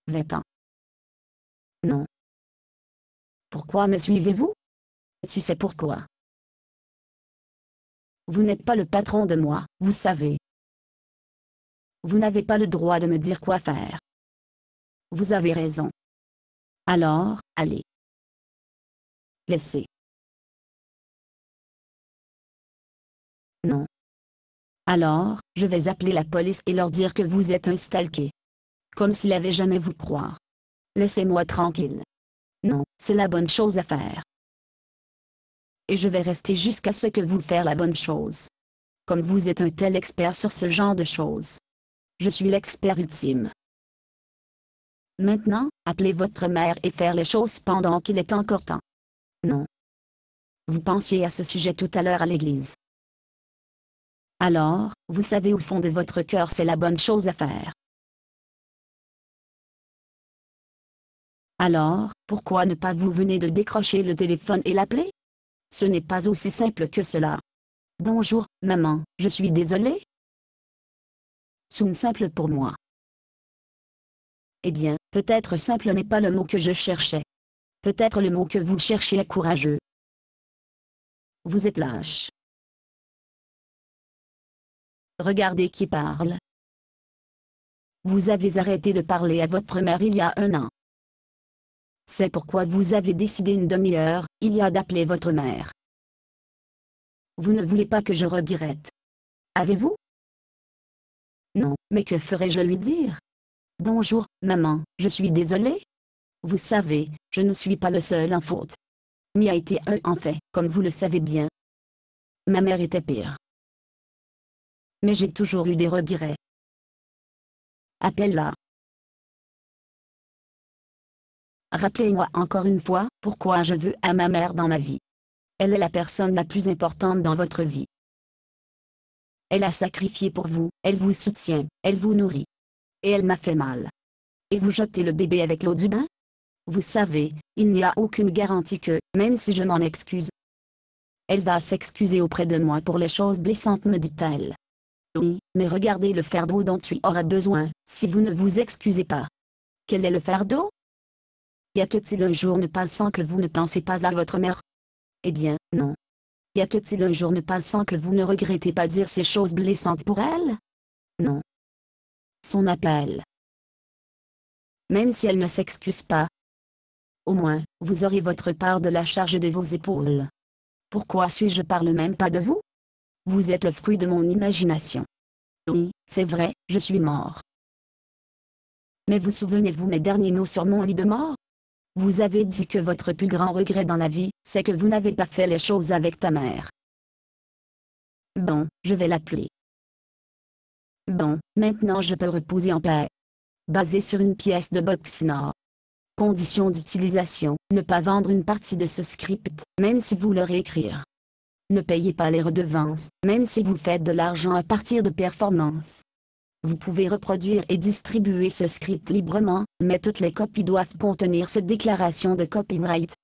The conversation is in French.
20 ans. Non. Pourquoi me suivez-vous? Tu sais pourquoi. Vous n'êtes pas le patron de moi, vous savez. Vous n'avez pas le droit de me dire quoi faire. Vous avez raison. Alors, allez. Laissez. Non. Alors, je vais appeler la police et leur dire que vous êtes un stalké. Comme s'il avait jamais vous croire. Laissez-moi tranquille. Non, c'est la bonne chose à faire. Et je vais rester jusqu'à ce que vous fassiez la bonne chose. Comme vous êtes un tel expert sur ce genre de choses. Je suis l'expert ultime. Maintenant, appelez votre mère et faire les choses pendant qu'il est encore temps. Non. Vous pensiez à ce sujet tout à l'heure à l'église. Alors, vous savez au fond de votre cœur c'est la bonne chose à faire. Alors, pourquoi ne pas vous venez de décrocher le téléphone et l'appeler? Ce n'est pas aussi simple que cela. Bonjour, maman, je suis désolée. C'est simple pour moi. Eh bien, peut-être simple n'est pas le mot que je cherchais. Peut-être le mot que vous cherchez est courageux. Vous êtes lâche. Regardez qui parle. Vous avez arrêté de parler à votre mère il y a 1 an. C'est pourquoi vous avez décidé une demi-heure, il y a d'appeler votre mère. Vous ne voulez pas que je regrette. Avez-vous? Non, mais que ferais-je lui dire? Bonjour, maman, je suis désolée. Vous savez, je ne suis pas le seul en faute. Ni a été un en fait, comme vous le savez bien. Ma mère était pire. Mais j'ai toujours eu des regrets. Appelle-la. Rappelez-moi encore une fois, pourquoi je veux à ma mère dans ma vie. Elle est la personne la plus importante dans votre vie. Elle a sacrifié pour vous, elle vous soutient, elle vous nourrit. Et elle m'a fait mal. Et vous jetez le bébé avec l'eau du bain? Vous savez, il n'y a aucune garantie que, même si je m'en excuse, elle va s'excuser auprès de moi pour les choses blessantes, me dit-elle. Oui, mais regardez le fardeau dont tu auras besoin, si vous ne vous excusez pas. Quel est le fardeau? Y a-t-il un jour ne passe sans que vous ne pensez pas à votre mère? Eh bien, non. Y a-t-il un jour ne passe sans que vous ne regrettez pas dire ces choses blessantes pour elle? Non. Son appel. Même si elle ne s'excuse pas. Au moins, vous aurez votre part de la charge de vos épaules. Pourquoi suis-je parle même pas de vous? Vous êtes le fruit de mon imagination. Oui, c'est vrai, je suis mort. Mais vous souvenez-vous mes derniers mots sur mon lit de mort? Vous avez dit que votre plus grand regret dans la vie, c'est que vous n'avez pas fait les choses avec ta mère. Bon, je vais l'appeler. Bon, maintenant je peux reposer en paix. Basé sur une pièce de boxe nord. Conditions d'utilisation, ne pas vendre une partie de ce script, même si vous le réécrire. Ne payez pas les redevances, même si vous faites de l'argent à partir de performances. Vous pouvez reproduire et distribuer ce script librement, mais toutes les copies doivent contenir cette déclaration de copyright.